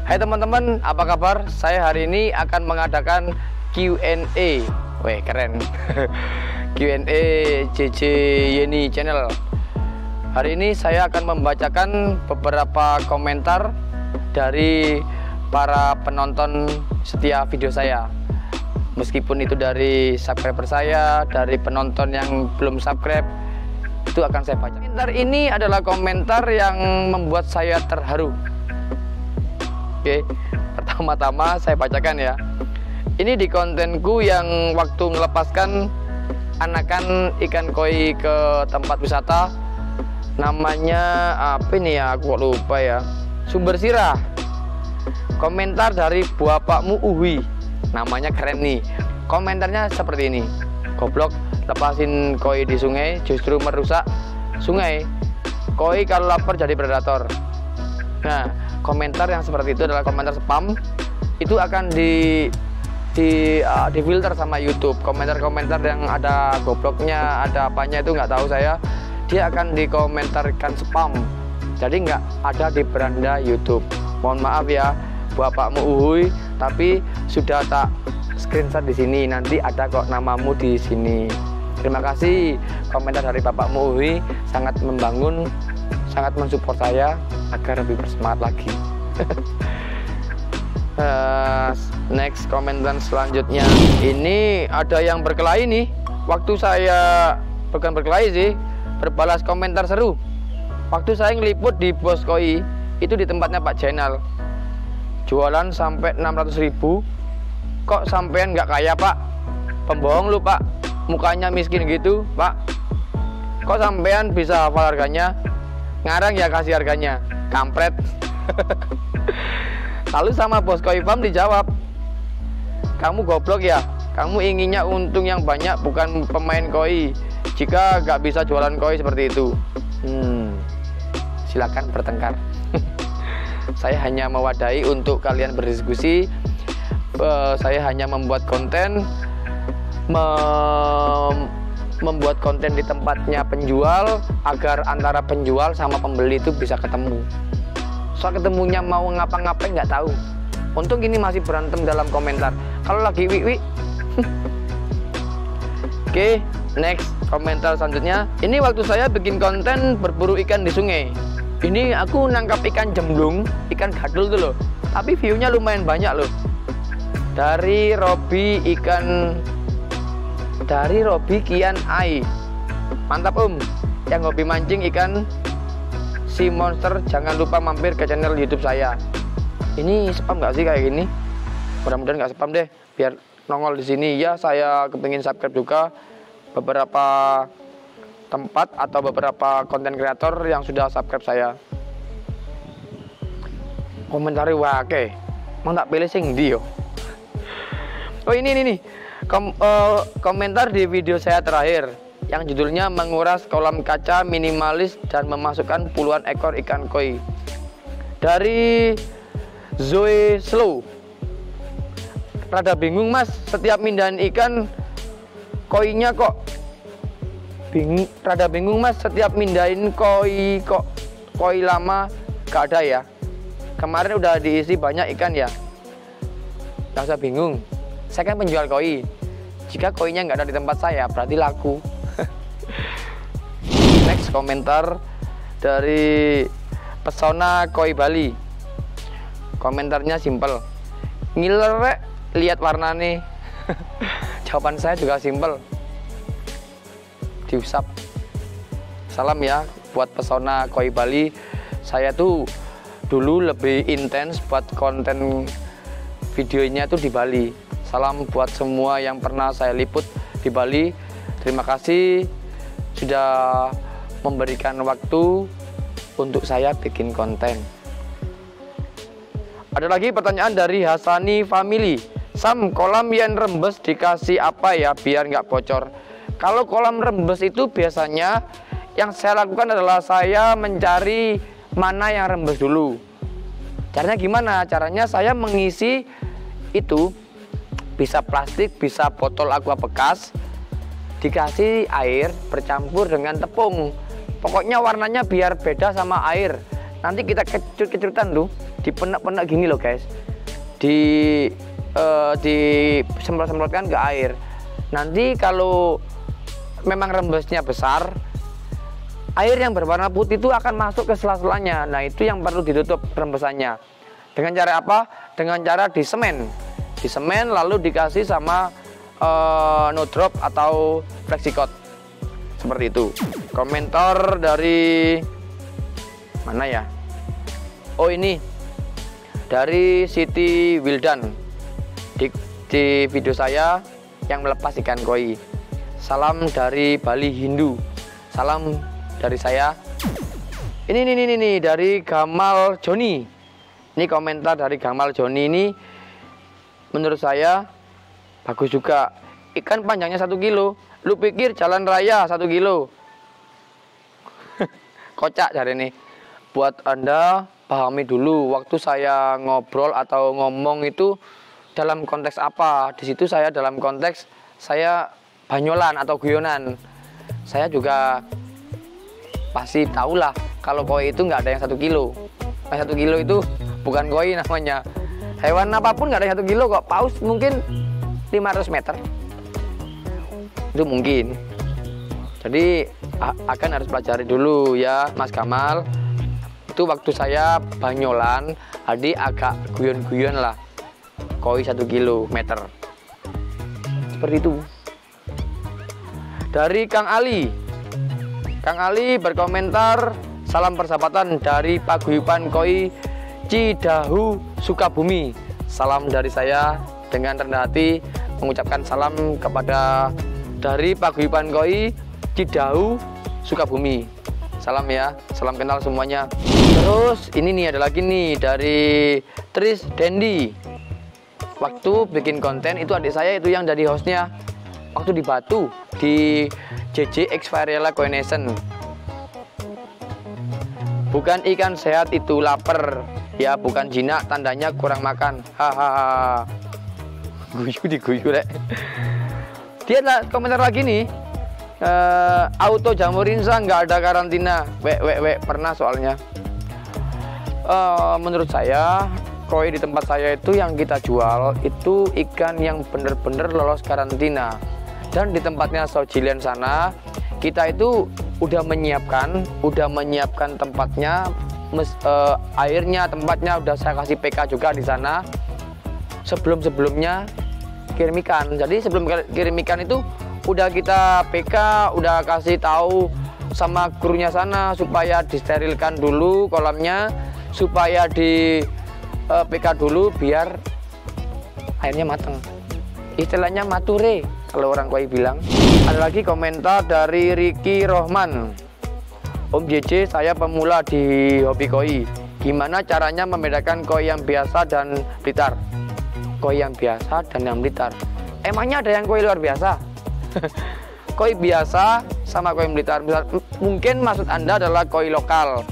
Hai teman-teman, apa kabar? Saya hari ini akan mengadakan Q&A. Weh, keren. Q&A JJ Yeni Channel. Hari ini saya akan membacakan beberapa komentar dari para penonton setia video saya. Meskipun itu dari subscriber saya, dari penonton yang belum subscribe, itu akan saya baca. Komentar ini adalah komentar yang membuat saya terharu. Oke, pertama-tama saya bacakan ya. Ini di kontenku yang waktu melepaskan anakan ikan koi ke tempat wisata. Namanya apa ini ya, aku lupa ya. Sumber Sirah. Komentar dari bapakmu Uhui. Namanya keren nih. Komentarnya seperti ini. Goblok, lepasin koi di sungai justru merusak sungai. Koi kalau lapar jadi predator. Nah, komentar yang seperti itu adalah komentar spam. Itu akan difilter sama YouTube. Komentar-komentar yang ada gobloknya, ada apanya itu nggak tahu saya. Dia akan dikomentarkan spam. Jadi nggak ada di beranda YouTube. Mohon maaf ya, bapakmu Uhui, tapi sudah tak screenshot di sini. Nanti ada kok namamu di sini. Terima kasih komentar dari bapakmu Uhui, sangat membangun, sangat mensupport saya agar lebih bersemangat lagi. Next komentar selanjutnya, ini ada yang berkelahi nih. Waktu saya bukan berkelahi sih, berbalas komentar seru. Waktu saya ngeliput di Bos Koi, itu di tempatnya Pak Jenal, jualan sampai 600.000. Kok sampean nggak kaya Pak? Pembohong lu Pak, mukanya miskin gitu Pak. Kok sampean bisa hafal harganya? Ngarang ya kasih harganya, kampret. Lalu sama Bos Koi Farm dijawab, kamu goblok ya, kamu inginnya untung yang banyak, bukan pemain koi. Jika nggak bisa jualan koi seperti itu, silakan bertengkar. Saya hanya mewadahi untuk kalian berdiskusi. Saya hanya membuat konten, membuat konten di tempatnya penjual agar antara penjual sama pembeli itu bisa ketemu. Soal ketemunya mau ngapa-ngapain nggak tahu. Untung gini masih berantem dalam komentar. Kalau lagi wik-wik. Oke, next komentar selanjutnya. Ini waktu saya bikin konten berburu ikan di sungai. Ini aku nangkap ikan jemblung, ikan gadul tuh loh. Tapi view-nya lumayan banyak loh. Dari Robi Kian Ai. Mantap yang hobi mancing ikan si monster, jangan lupa mampir ke channel YouTube saya. Ini spam nggak sih kayak gini? Mudah-mudahan nggak spam deh, biar nongol di sini. Ya, saya kepingin subscribe juga beberapa tempat atau beberapa konten kreator yang sudah subscribe saya. Komentari wake, mau tak pilih sing ndi yo. Oh ini komentar di video saya terakhir yang judulnya menguras kolam kaca minimalis dan memasukkan puluhan ekor ikan koi. Dari Zoe Slow. Rada bingung mas, setiap mindahin ikan koinya kok rada bingung mas, setiap mindahin koi kok koi lama gak ada ya. Kemarin udah diisi banyak ikan ya. Gak usah bingung, saya kan penjual koi. Jika koinya nggak ada di tempat saya, berarti laku. Next komentar dari Pesona Koi Bali. Komentarnya simple. Ngiler rek, lihat warna nih. Jawaban saya juga simple. Diusap. Salam ya buat Pesona Koi Bali. Saya tuh dulu lebih intens buat konten videonya tuh di Bali. Salam buat semua yang pernah saya liput di Bali. Terima kasih sudah memberikan waktu untuk saya bikin konten. Ada lagi pertanyaan dari Hasani Family. Sam, kolam yang rembes dikasih apa ya biar nggak bocor? Kalau kolam rembes itu biasanya yang saya lakukan adalah saya mencari mana yang rembes dulu. Caranya gimana? Caranya saya mengisi itu, bisa plastik, bisa botol aqua bekas, dikasih air bercampur dengan tepung. Pokoknya warnanya biar beda sama air. Nanti kita kecut-kecutan tuh, dipenek-penek gini loh guys, disemprot-semprotkan ke air. Nanti kalau memang rembesnya besar, air yang berwarna putih itu akan masuk ke sela-selanya. Nah itu yang perlu ditutup rembesannya. Dengan cara apa? Dengan cara disemen lalu dikasih sama no drop atau flexicot seperti itu. Komentar dari mana ya? Oh ini dari Siti Wildan di video saya yang melepas ikan koi. Salam dari Bali Hindu. Salam dari saya. Ini dari Gamal Joni. Ini komentar dari Gamal Joni ini menurut saya bagus juga. Ikan panjangnya 1 kilo. Lu pikir jalan raya 1 kilo? Kocak cari ini. Buat Anda pahami dulu waktu saya ngobrol atau ngomong itu dalam konteks apa. Di situ saya dalam konteks saya banyolan atau guyonan. Saya juga pasti tahulah kalau koi itu nggak ada yang 1 kilo. Nah, 1 kilo itu bukan koi namanya. Hewan apapun nggak ada yang 1 kilo kok. Paus mungkin 500 meter. Itu mungkin. Jadi akan harus pelajari dulu ya Mas Gamal. Itu waktu saya banyolan, jadi agak guyon-guyon lah. Koi 1 kilometer. Seperti itu. Dari Kang Ali. Kang Ali berkomentar, salam persahabatan dari Paguyuban Koi Cidahu Sukabumi. Salam dari saya dengan rendah hati mengucapkan salam kepada dari Paguyuban Koi Cidahu Sukabumi. Salam ya, salam kenal semuanya. Terus ini nih ada lagi nih dari Tris Dendi. Waktu bikin konten itu adik saya itu yang jadi hostnya. Waktu di Batu di JJ X Varela Koi Nation. Bukan ikan sehat itu lapar. Ya bukan jinak, tandanya kurang makan. Hahaha. Guyu diguyu rek. Dia ada komentar lagi nih. Auto jamur insang nggak ada karantina. Pernah soalnya. Menurut saya koi di tempat saya itu yang kita jual itu ikan yang bener-bener lolos karantina. Dan di tempatnya Sojilian sana kita itu udah menyiapkan tempatnya, airnya, tempatnya udah saya kasih PK juga di sana. Sebelumnya kirim ikan. Jadi sebelum kirim ikan itu udah kita PK, udah kasih tahu sama krunya sana supaya disterilkan dulu kolamnya, supaya di PK dulu biar airnya matang. Istilahnya mature kalau orang koi bilang. Ada lagi komentar dari Riki Rohman. Om JJ, saya pemula di hobi koi. Gimana caranya membedakan koi yang biasa dan blitar? Koi yang biasa dan yang blitar. Emangnya ada yang koi luar biasa? Koi biasa sama koi blitar. Mungkin maksud Anda adalah koi lokal.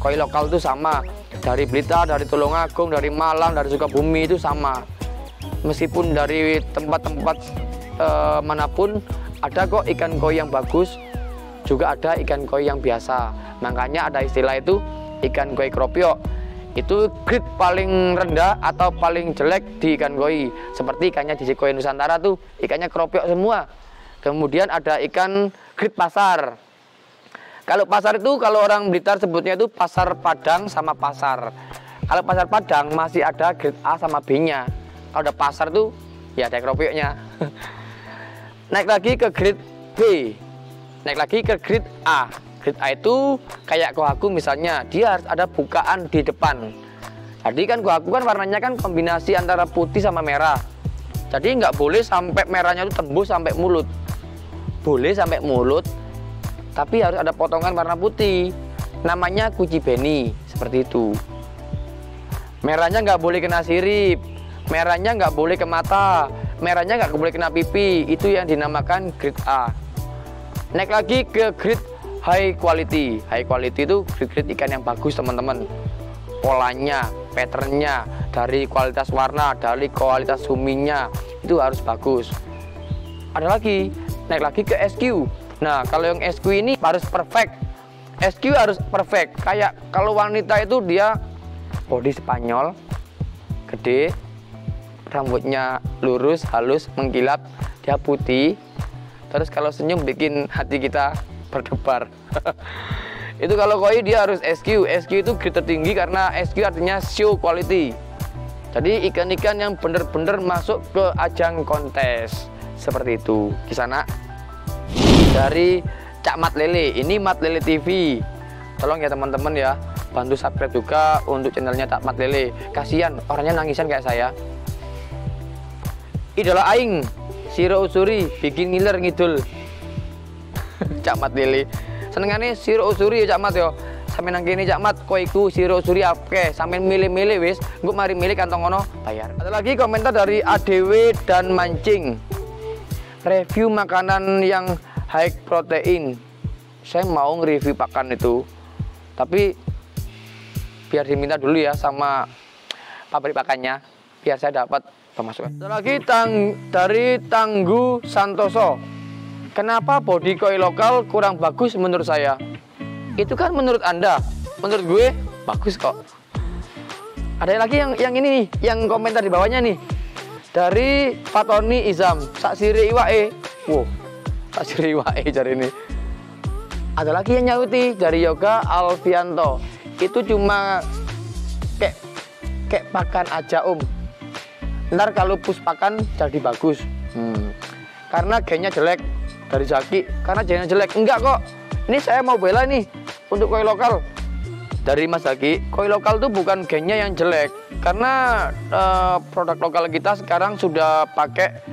Koi lokal itu sama. Dari Blitar, dari Tulungagung, dari Malang, dari Sukabumi itu sama. Meskipun dari tempat-tempat manapun ada kok ikan koi yang bagus, juga ada ikan koi yang biasa. Makanya ada istilah itu ikan koi kropiok. Itu grade paling rendah atau paling jelek di ikan koi. Seperti ikannya di Koi Nusantara tuh ikannya kropiok semua. Kemudian ada ikan grade pasar. Kalau pasar itu kalau orang Blitar sebutnya itu pasar Padang sama pasar. Kalau pasar Padang masih ada grade A sama B-nya. Kalau ada pasar tuh ya ada kropioknya. Naik lagi ke grade B. Naik lagi ke grade A. Grade A itu kayak kohaku misalnya, dia harus ada bukaan di depan. Jadi kan kohaku kan warnanya kan kombinasi antara putih sama merah. Jadi nggak boleh sampai merahnya itu tembus sampai mulut. Boleh sampai mulut, tapi harus ada potongan warna putih. Namanya kuci beni, seperti itu. Merahnya nggak boleh kena sirip, merahnya nggak boleh ke mata, merahnya nggak boleh kena pipi. Itu yang dinamakan grade A. Naik lagi ke grade high quality. High quality itu grade ikan yang bagus teman-teman. Polanya, patternnya, dari kualitas warna, dari kualitas suminya itu harus bagus. Ada lagi, naik lagi ke SQ. Nah kalau yang SQ ini harus perfect. SQ harus perfect. Kayak kalau wanita itu dia body Spanyol, gede, rambutnya lurus, halus, mengkilap, dia putih. Terus kalau senyum bikin hati kita berdebar. Itu kalau koi dia harus SQ. SQ itu grade tertinggi karena SQ artinya show quality. Jadi ikan-ikan yang bener-bener masuk ke ajang kontes. Seperti itu. Kisana dari Cak Mat Lele. Ini Mat Lele TV. Tolong ya teman-teman ya, bantu subscribe juga untuk channelnya Cak Mat Lele. Kasihan orangnya nangisan kayak saya. Idola aing, Siro Usuri bikin ngiler ngidul. Cak Mat Lele. Senengane Siro Usuri ya Cak Mat yo. Sampe nang kene Cak Mat koiku Siro Usuri apke, sampe milih-milih wis, engko mari milih kantong ngono bayar. Ada lagi komentar dari ADW dan Mancing. Review makanan yang high protein. Saya mau nge-review pakan itu. Tapi biar diminta dulu ya sama pabrik pakannya biar saya dapat pemasukan. Ada lagi dari Tangguh Santoso. Kenapa body koi lokal kurang bagus menurut saya? Itu kan menurut Anda. Menurut gue bagus kok. Ada lagi yang ini nih, yang komentar di bawahnya nih. Dari Fatoni Izam, saksire iwae. Wow, saksire iwae cari ini. Ada lagi yang nyauti dari Yoga Alfianto. Itu cuma kayak pakan aja Ntar kalau pus pakan jadi bagus. Karena gennya jelek. Dari Zaki, karena gennya jelek. Enggak kok. Ini saya mau bela nih untuk koi lokal. Dari Mas Zaki, koi lokal tuh bukan gennya yang jelek. Karena produk lokal kita sekarang sudah pakai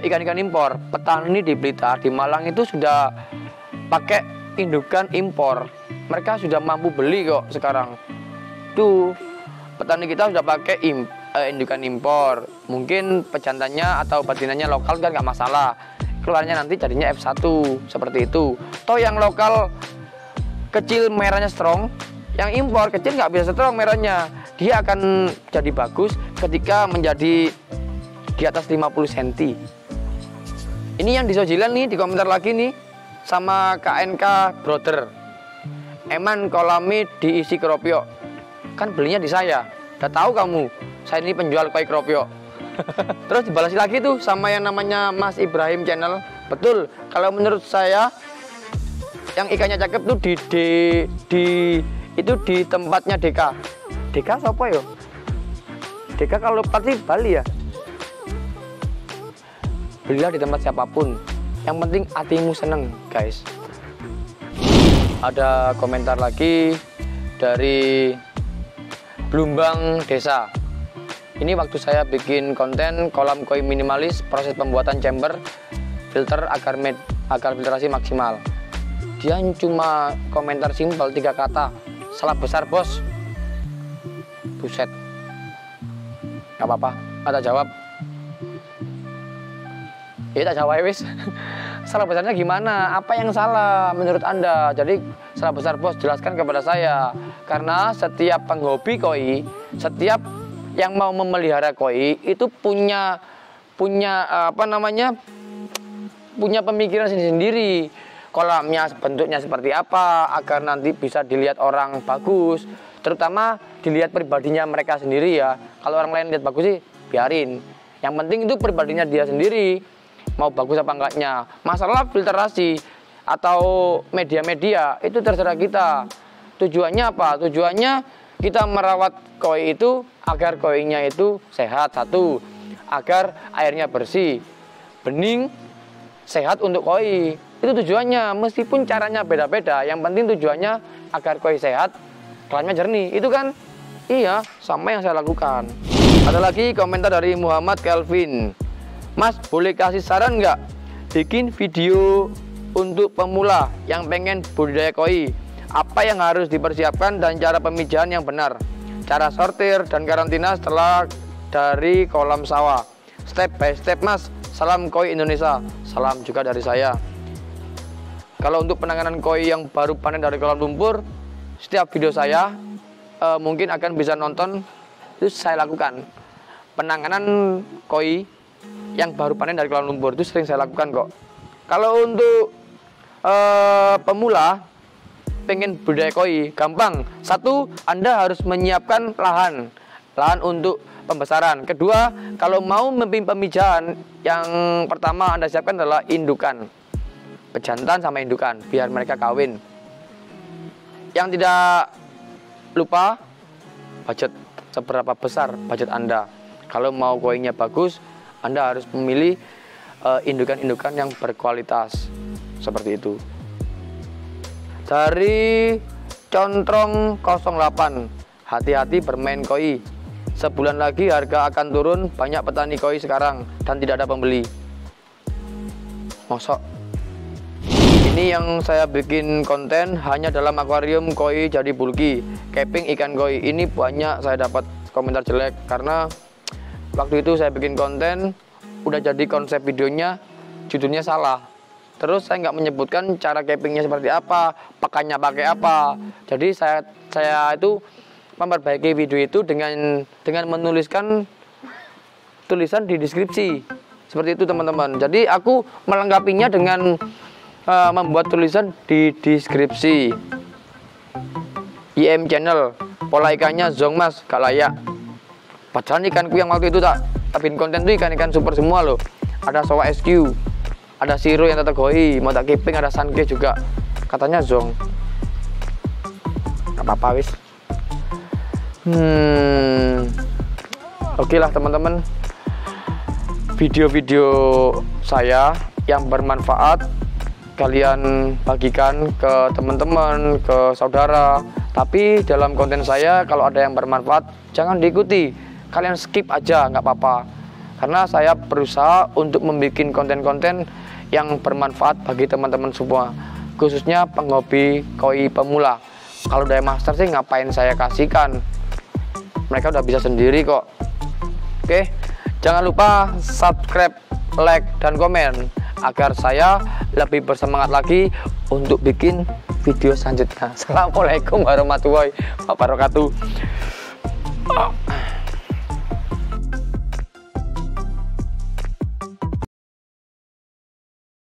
ikan-ikan impor. Petani di Blitar, di Malang itu sudah pakai indukan impor. Mereka sudah mampu beli kok sekarang. Tuh, petani kita sudah pakai indukan impor. Mungkin pejantannya atau betinanya lokal kan nggak masalah. Keluarnya nanti jadinya F1 seperti itu. Toh yang lokal kecil merahnya strong, yang impor kecil nggak bisa strong merahnya. Dia akan jadi bagus ketika menjadi di atas 50 cm. Ini yang disojilan nih di komentar lagi nih sama KNK Brother. Eman kolami diisi keropio. Kan belinya di saya. Udah tahu kamu, saya ini penjual koi keropio. Terus dibalas lagi tuh sama yang namanya Mas Ibrahim Channel. Betul, kalau menurut saya yang ikannya cakep tuh di tempatnya Deka. Deka siapa yo? Deka kalau pasti Bali ya. Belilah di tempat siapapun. Yang penting hatimu seneng, guys. Ada komentar lagi dari Blumbang Desa. Ini waktu saya bikin konten kolam koi minimalis, proses pembuatan chamber filter agar filtrasi maksimal. Dia cuma komentar simpel 3 kata, salah besar bos. Buset. Gak apa-apa, ada jawab. Ya tak jawab wis. Salah besarnya gimana? Apa yang salah menurut Anda? Jadi salah besar bos jelaskan kepada saya. Karena setiap penghobi koi, setiap yang mau memelihara koi itu punya pemikiran sendiri. Kolamnya bentuknya seperti apa agar nanti bisa dilihat orang bagus. Terutama dilihat pribadinya mereka sendiri ya. Kalau orang lain lihat bagus sih biarin. Yang penting itu pribadinya dia sendiri. Mau bagus apa enggaknya. Masalah filtrasi atau media-media itu terserah kita. Tujuannya apa? Tujuannya kita merawat koi itu agar koinya itu sehat. Satu, agar airnya bersih, bening, sehat untuk koi. Itu tujuannya, meskipun caranya beda-beda. Yang penting tujuannya agar koi sehat, kolamnya jernih. Itu kan, iya, sama yang saya lakukan. Ada lagi komentar dari Muhammad Kelvin. Mas, boleh kasih saran nggak bikin video untuk pemula yang pengen budidaya koi? Apa yang harus dipersiapkan dan cara pemijahan yang benar? Cara sortir dan karantina setelah dari kolam sawah. Step by step mas. Salam koi Indonesia. Salam juga dari saya. Kalau untuk penanganan koi yang baru panen dari kolam lumpur, setiap video saya mungkin akan bisa nonton. Itu saya lakukan. Penanganan koi yang baru panen dari kolam lumpur itu sering saya lakukan kok. Kalau untuk pemula, pengen budidaya koi, gampang. Satu, Anda harus menyiapkan lahan untuk pembesaran. Kedua, kalau mau pemijahan, yang pertama Anda siapkan adalah indukan, pejantan sama indukan, biar mereka kawin. Yang tidak lupa budget, seberapa besar budget Anda. Kalau mau koinya bagus, Anda harus memilih indukan-indukan yang berkualitas, seperti itu. Dari Controng 08, hati-hati bermain koi. Sebulan lagi harga akan turun, banyak petani koi sekarang dan tidak ada pembeli. Mosok. Ini yang saya bikin konten hanya dalam akuarium koi jadi bulky, capping ikan koi. Ini banyak saya dapat komentar jelek karena waktu itu saya bikin konten, udah jadi konsep videonya, judulnya salah. Terus saya nggak menyebutkan cara cappingnya seperti apa, pakannya pakai apa. Jadi saya itu memperbaiki video itu dengan menuliskan tulisan di deskripsi. Seperti itu teman-teman. Jadi aku melengkapinya dengan membuat tulisan di deskripsi. IM channel, pola ikannya zong mas, gak layak. Padahal ikanku yang waktu itu tak bikin konten tuh ikan-ikan super semua loh. Ada Sowa SQ, ada Siro yang tetegoi, mau tak keeping, ada Sanke juga. Katanya zong. Gak apa-apa wis. Oke lah teman-teman. Video-video saya yang bermanfaat kalian bagikan ke teman-teman, ke saudara. Tapi dalam konten saya kalau ada yang bermanfaat jangan diikuti, kalian skip aja, nggak apa-apa. Karena saya berusaha untuk membuat konten-konten yang bermanfaat bagi teman-teman semua, khususnya penghobi koi pemula. Kalau udah master sih ngapain saya kasihkan, mereka udah bisa sendiri kok. Oke, jangan lupa subscribe, like, dan komen agar saya lebih bersemangat lagi untuk bikin video selanjutnya. Assalamualaikum warahmatullahi wabarakatuh.